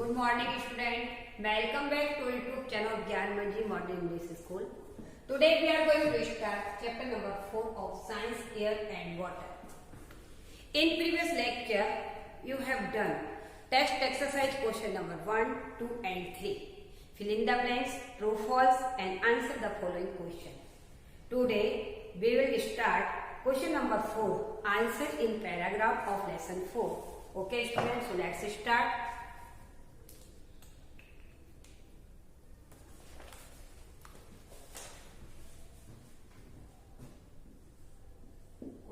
Good morning student. Welcome back to YouTube channel Gyan Manji Modern English School. Today we are going to start chapter number 4 of Science, Air and Water. In previous lecture you have done text exercise question number 1, 2 and 3. Fill in the blanks, true, false and answer the following question. Today we will start question number 4, answer in paragraph of lesson 4. Okay students, so let's start.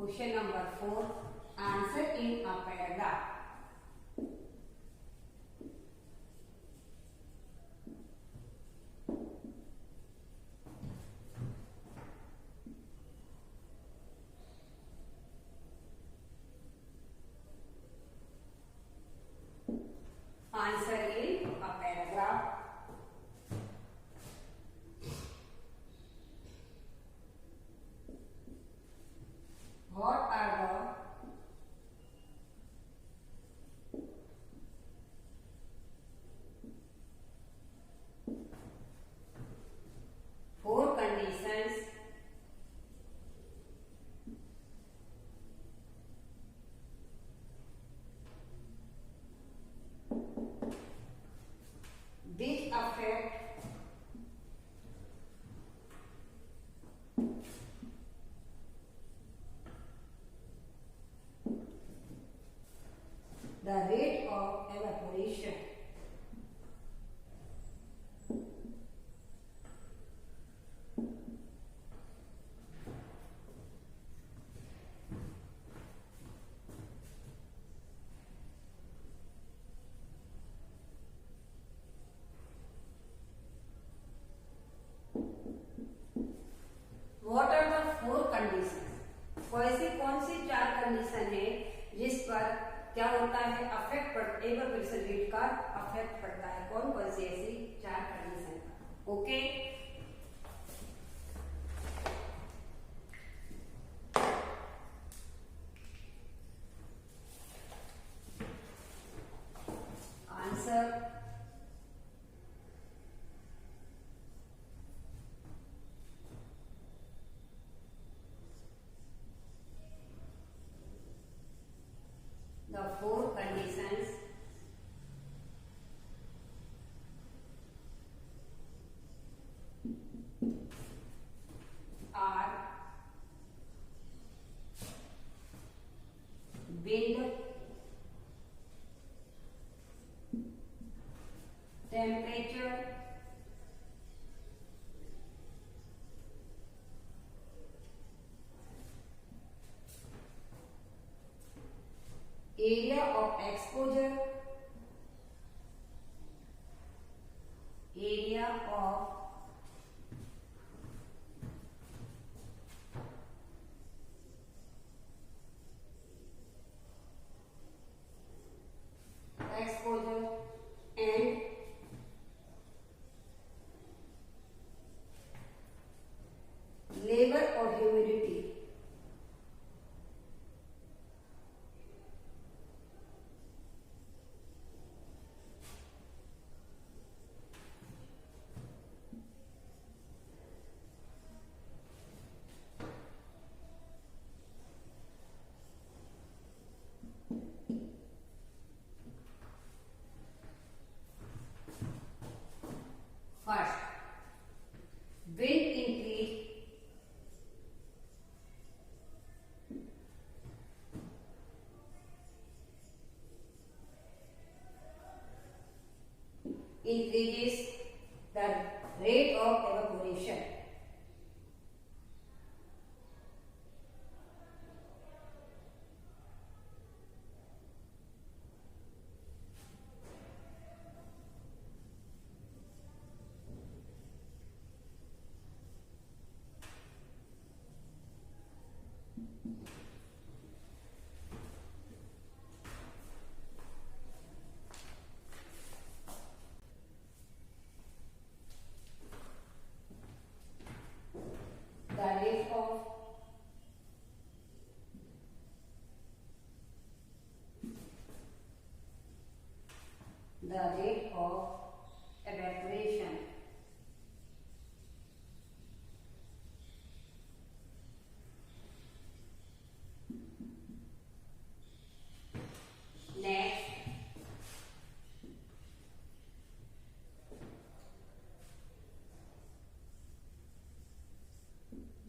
Question number 4, answer in a paragraph. Answer in a paragraph. What are the 4 conditions which affect the rate of evaporation? What are the 4 conditions? कौन सी 4 condition है जिस पर क्या होता है affect पर evaporation rate का affect पड़ता है? कौन कौन सी ऐसी 4 condition? Okay, answer the 4 conditions are wind, temperature, area of exposure, area of exposure and level of humidity. First, wind increase increases the rate of evaporation. the rate of evaporation. Next,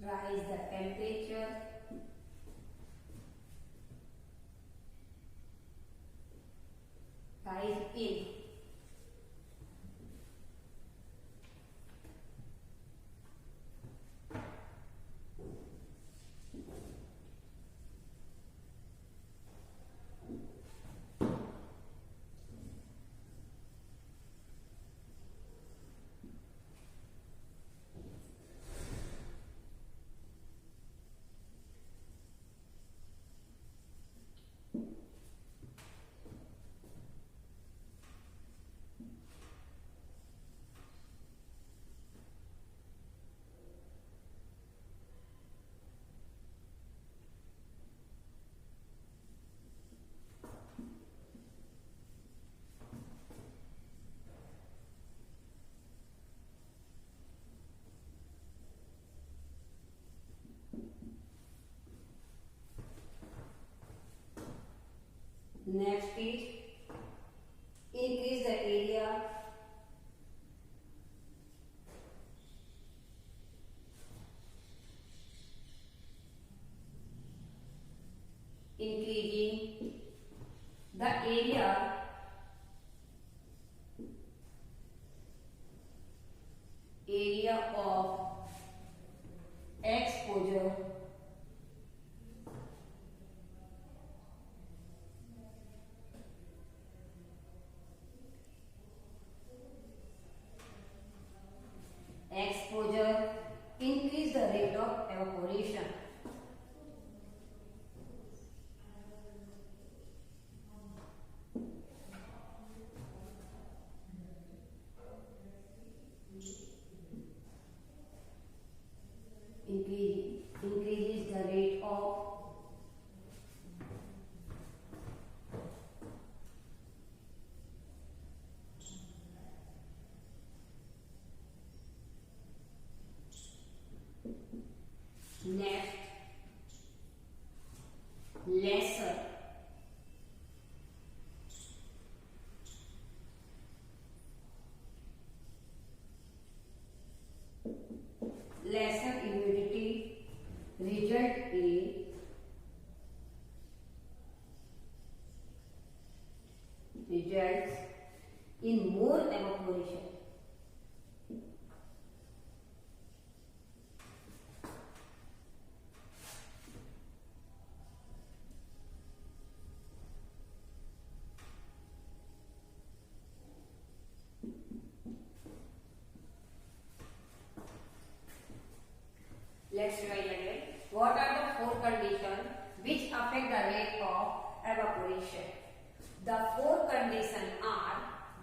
rise the temperature. Rise in. Next is increase the area. Increasing the area of exposure increase the rate of evaporation. Increases the rate of next lesser humidity results in more evaporation. Let's try again. What are the four conditions which affect the rate of evaporation? The four conditions are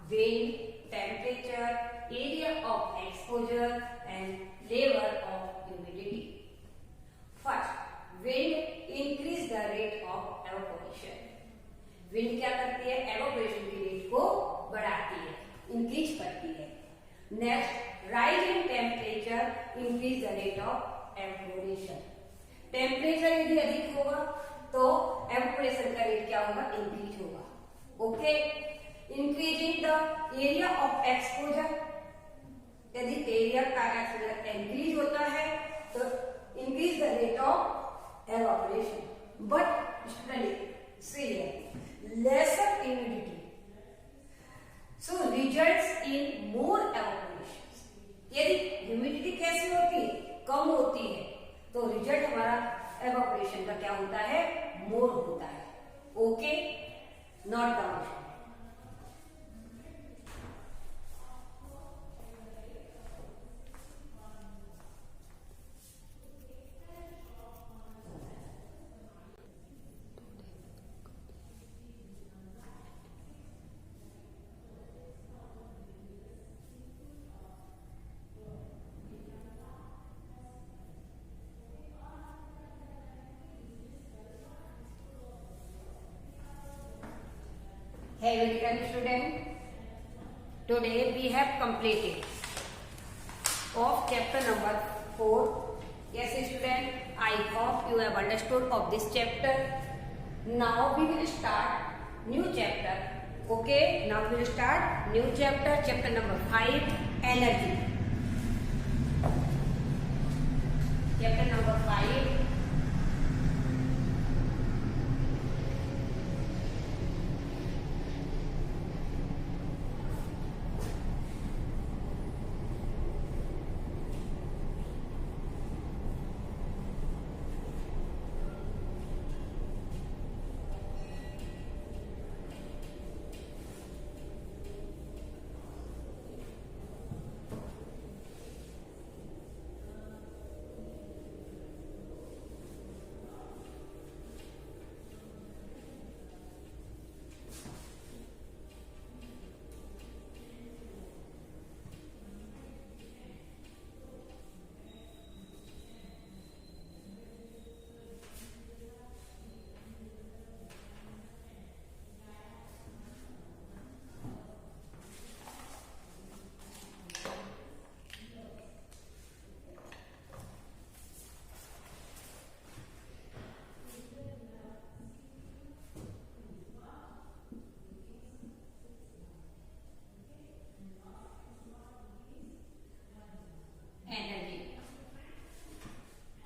wind, temperature, area of exposure and level of humidity. First, wind increase the rate of evaporation. Wind क्या करती है? evaporation की rate को बढ़ाती है, increase करती है. Next, rise in temperature increase the rate of evaporation. Temperature यदि अधिक होगा तो evaporation का रेट क्या होगा? इंक्रीज होगा. Okay. Increasing the area of exposure, यदि एरिया का एक्सपोजर इंक्रीज होता है तो increase the rate of evaporation. But study see lesser humidity so results in more evaporation. यदि ह्यूमिडिटी कैसी होती है? कम होती है तो रिजल्ट हमारा एवापोरेशन का क्या होता है? मोर होता है. Okay, not down. Have you done, student? Today we have completed of chapter number 4. Yes, student, I hope you have understood of this chapter. Now we will start new chapter. Okay, now we will start new chapter, chapter number 5, energy. Chapter number 5.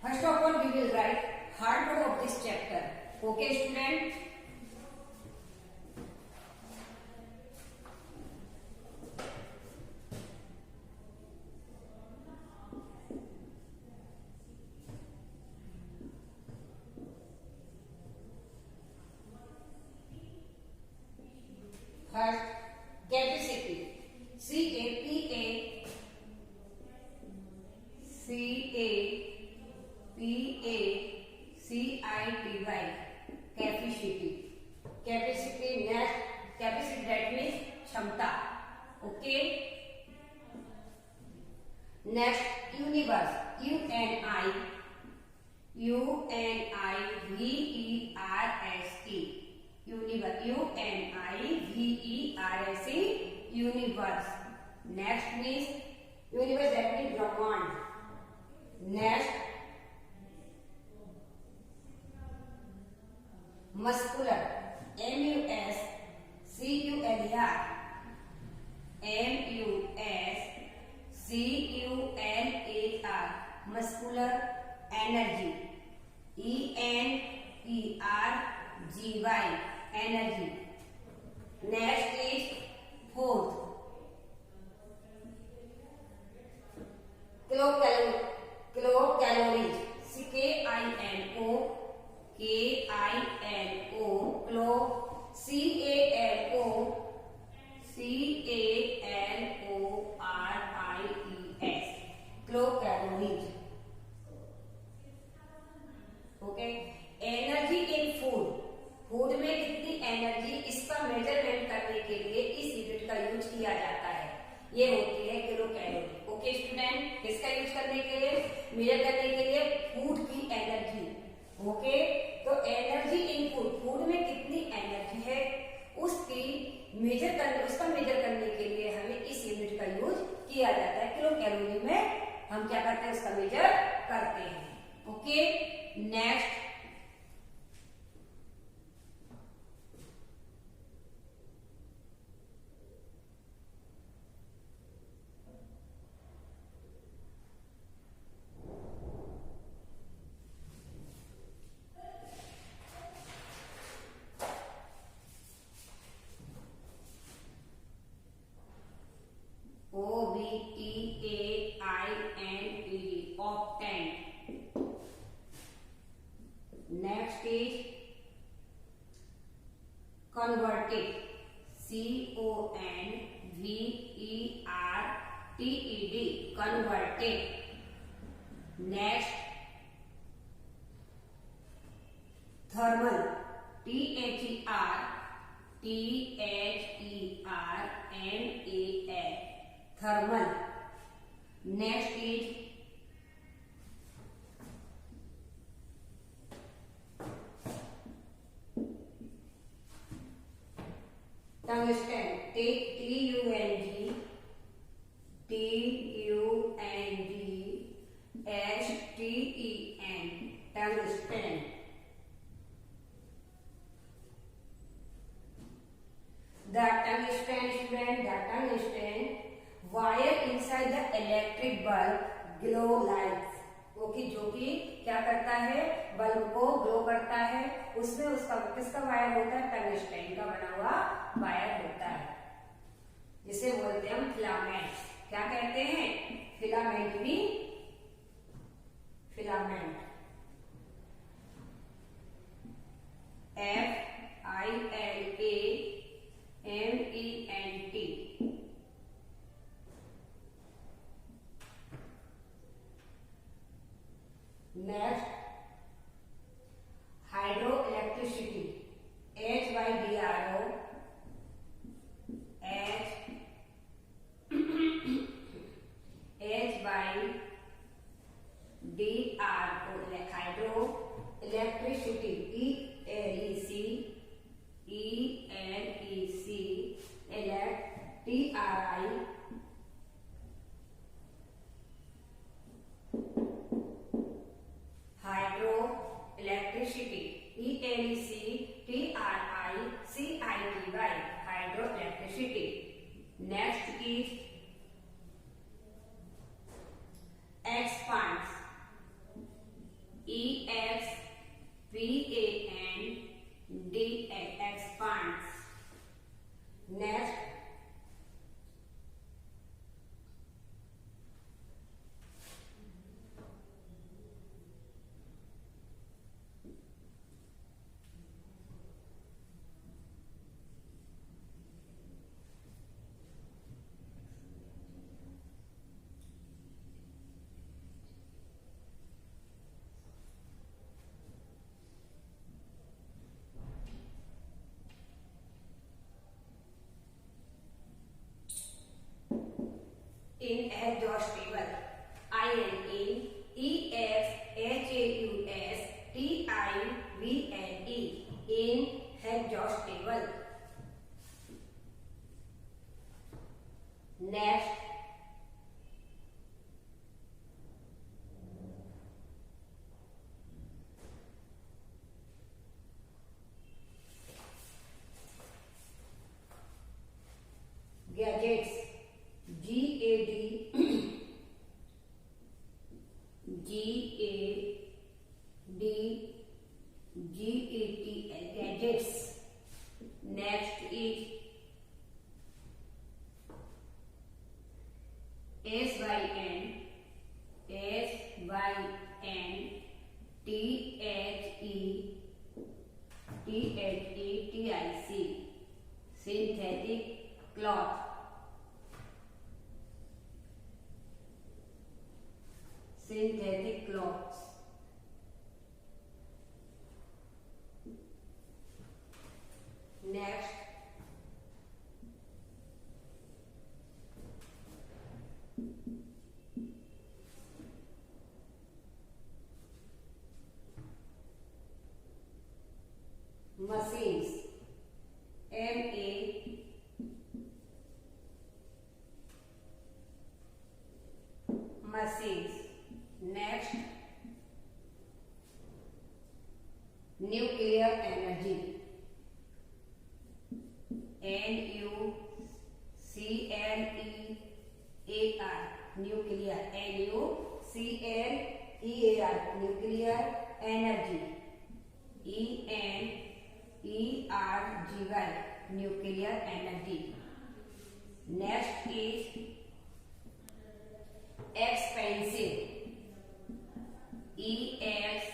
First of all, we will write hard code of this chapter. Okay, student? First, capacity. C-A-P-A-C-A-P-A-C-I-T-Y. Capacity. Capacity next. Capacity that means क्षमता. Okay. Next, universe. U-N-I-V-E-R-S-E. Universe. U-N-I-V-E-R-S-E. Universe. Next means universe that means Brahmand. Next, muscular. M-U-S-C-U-L-E-R. M-U-S-C-U-L-A-R. Muscular. Energy. E-N-E-R-G-Y. Energy. Next is fourth. Kilocalories. C-K-I-N-O. K-I-N-O. C-A-L-O. C-A-L-O-R-I-E-S. Kilocalories. Okay. Energy in food. Food में कितनी energy, इसका measurement करने के लिए इस unit का use किया जाता है. ये होती है किलो कैलोरी. ओके स्टूडेंट, किसका यूज करने के लिए, मेजर करने के लिए फूड की एनर्जी. ओके, तो एनर्जी इन फूड, फूड में कितनी एनर्जी है उसका मेजर करने के लिए हमें इस यूनिट का यूज किया जाता है. किलो कैलोरी में हम क्या करते हैं, उसका मेजर करते हैं. Okay. Next, OBTAINED. Octane. Next is converted. C-O-N-V-E-R-T-E-D. Converted. Next, thermal. T-H-E-R-T-H-E-R-M-A-L. Thermal. Next is tungsten. T-U-N-G tungsten. The tungsten, student, the tungsten wire inside the electric bulb glow lights. Okay, जो कि क्या करता है, bulb को glow करता है। उसमें उसका किसका वायर होता है, टंगस्टन का बना हुआ वायर होता है, जिसे बोलते हैं हम फिलामेंट। क्या कहते हैं, फिलामेंट भी, filament, FILAMENT। Next hydro electricity, HYDRO, hydro electricity, ELEC, TRI, hydro electricity, ELEC, TRICITY, hydro electricity. Next is expands, EXPAND, expands. Next, inexhaustible, INEXHAUSTIVLE, inexhaustible. Next, gadgets, GADGETS, gadgets. Next is SYNTHETIC, synthetic cloth, synthetic cloths. Next, machines, machines. Next, nuclear energy, NUCLEAR, nuclear, NUCLEAR, nuclear energy, ENERGY, nuclear energy. Next is expensive, EXPENSIVE,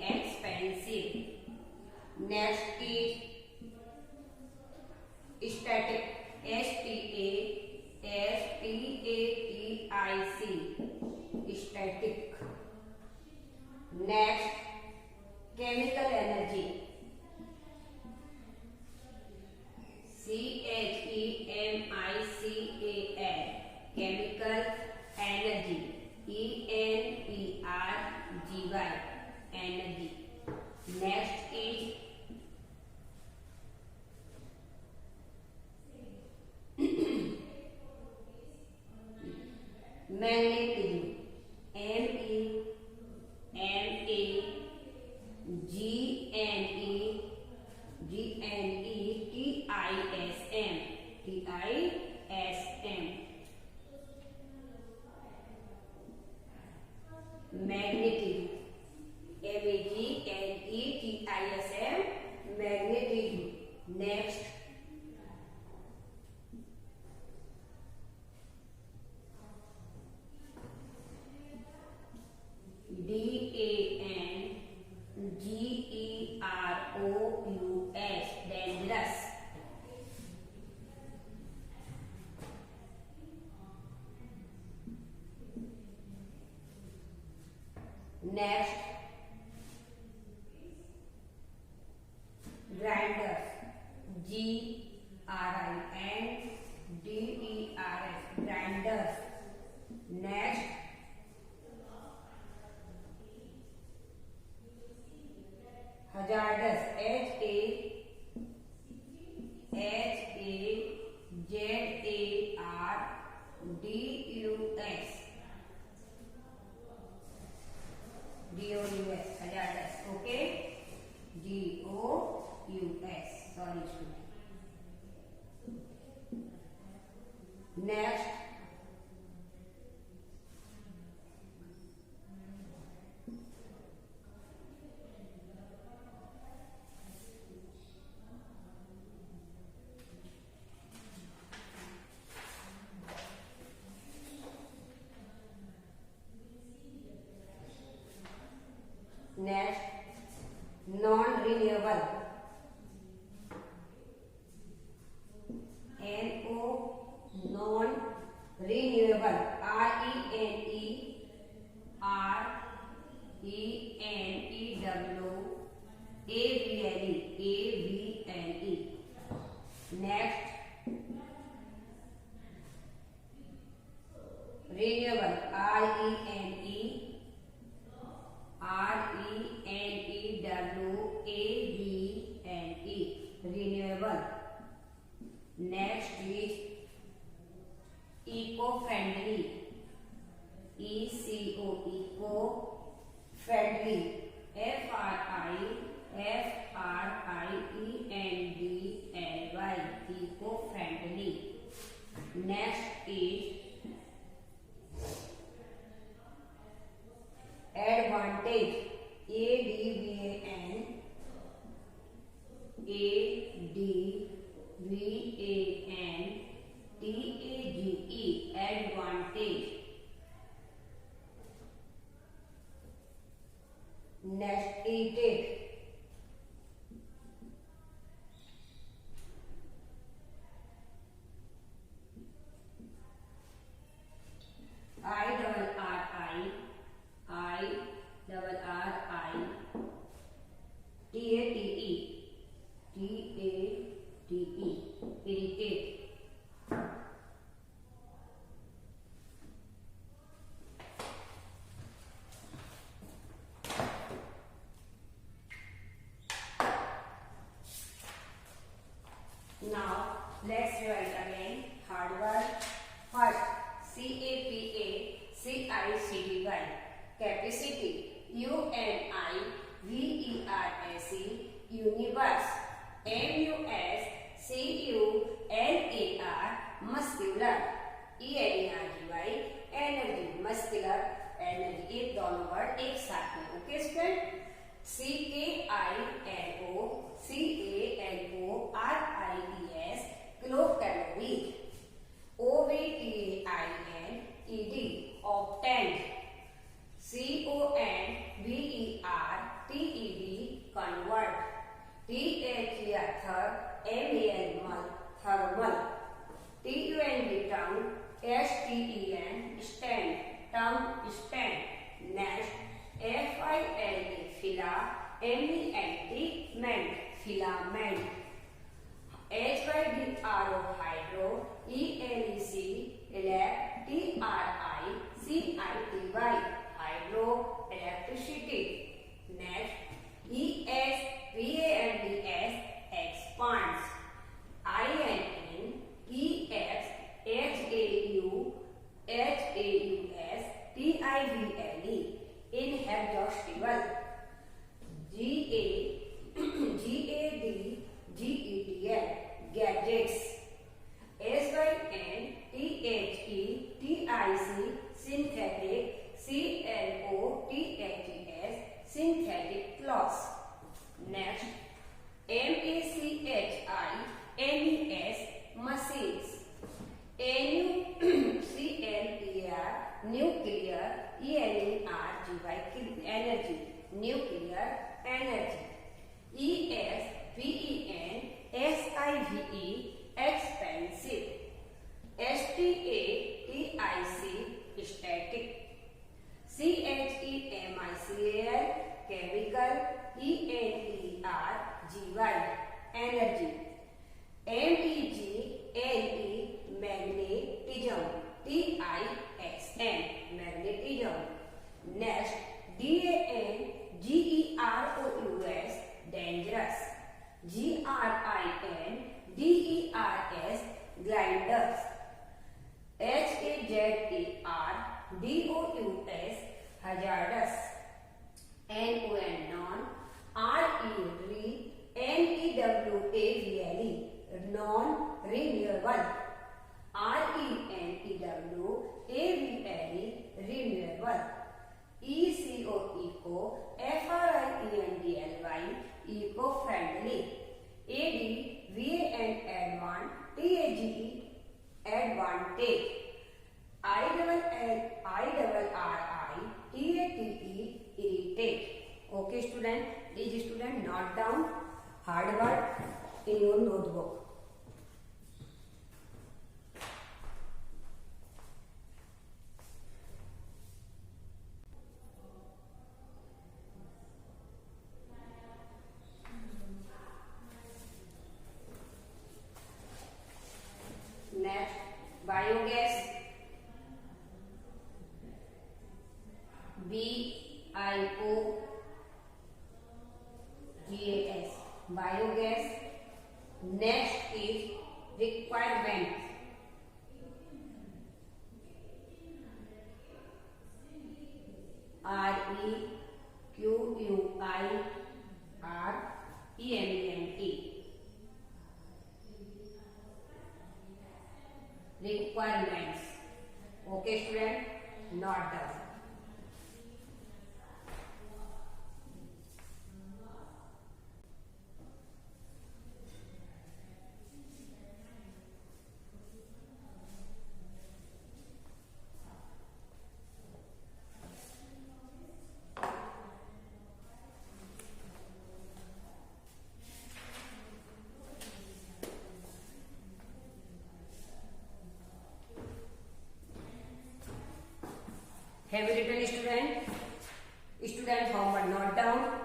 expensive. Next is static, STATIC, static. Next, chemical energy, CHEMICAL, chemical energy, ENERGY, energy. Next is magnetism, MEGNETISM, D-R-O-U-S, dangerous. Next, grinders, G-R-I-N-D-E-R-S, grinders. Next, hazardous, H-A-Z-A-R-D-U-S, D-O-U-S, hazardous, okay? D-O-U-S, sorry student. Next, non-renewable, N-O, non-renewable, R-E-N-E-R-E-N-E-W-A-V-L-E, Next, renewable, R-E-N-E-W-A-V-L-E, renewable. Next is eco-friendly, E-C-O, eco-friendly, F-R-I-F-R-I-E-N-D-L-Y, eco-friendly. Next is advantage, A-D-V-A-N-T-A-G-E, advantage. Next, irritate, I-R-R-I-T-A-T-E, T-A-T-E, irritate. Now, let's revise again. Hard word. First, C-A-P-A-C-I-C-D-Y, capacity, U-N-I-V-E-R-S-E, universe, M-U-S-C-U-L-A-R, muscular, E-N-E-R-G-Y, energy, muscular, energy. ये दोनों word एक साथ में, okay student? C-K-I-L-O-C-A-L-O-R-I-E-S, kilo calorie. O-V-T-A-I-N-E-D, obtained. C-O-N-V-E-R-T-E-D, convert. T-H-E-R, third. M-A-L, thermal. T-U-N-D, tongue. S-T-E-N, stand, tongue, stand. Next, F-I-L-A, fila. M-E-N-T, ment, filament. H-Y-D-R-O, hydro. E-L-E-C, elect. T-R-I-C-I-T-Y, hydro, electricity. Next, E-S-P-A-N-D-S, expands. I-N-E-X-A-U-H-A-U-S-T-I-V-L-E, inexhaustible. G-A-G-A-D-G-E-T-L, gadgets. S-Y-N-T-H-E-T-I-C, synthetic. C-L-O-T-H-E-S, energy. M-E-G-N-E, magnetism. T-I-S-M, magnetism. Next, D-A-N-G-E-R-O-U-S, dangerous. G-R-I-N-D-E-R-S, grinders. H-A-Z-A-R-D-O-U-S, hazardous. N-O-N, non. R-E-Re, N-E-W-A-V-L-E, non-renewable. R-E-N-E-W-A-V-L-E, renewable. E-C-O, F-R-I-E-N-D-L-Y, eco-friendly. A-D-V-A-N, advant. T-A-G-E, advantage. I-double-R-I, T-A-T-E, irritate. Okay, student. Please, student, note down hard word in your notebook. Next, biogas. B-I-O-G-A-S, biogas. Next is requirement. R-E-Q-U-I-R-E-M-E-N-T, requirements. Okay, student, not done. Have you written, student? Student, homework note down.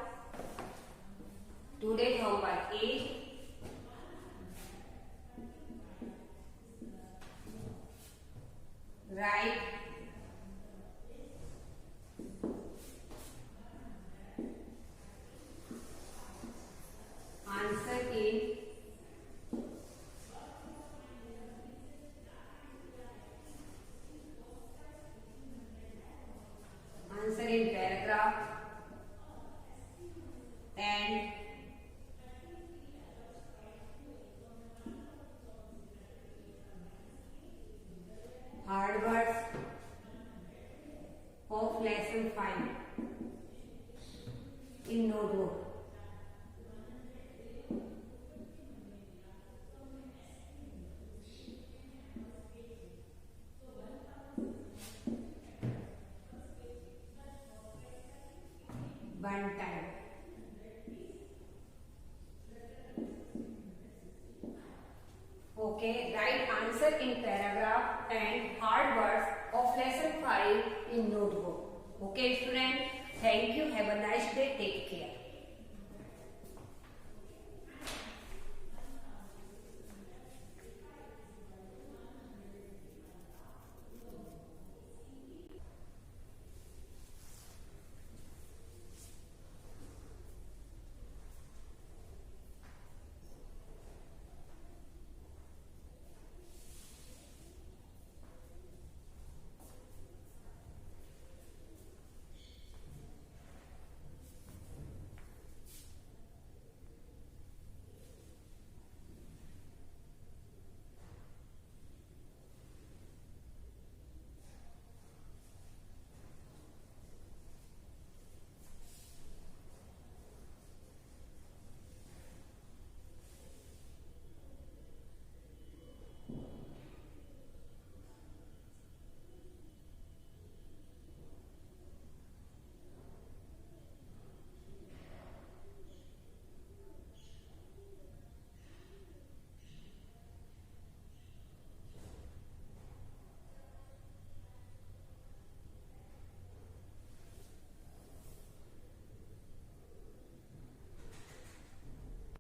Today's homework is write answer in paragraph and hard words of lesson 5 in notebook. One time. Okay, write answer in paragraph and hard words of lesson 5 in notebook. Okay, student. Thank you. Have a nice day. Take care.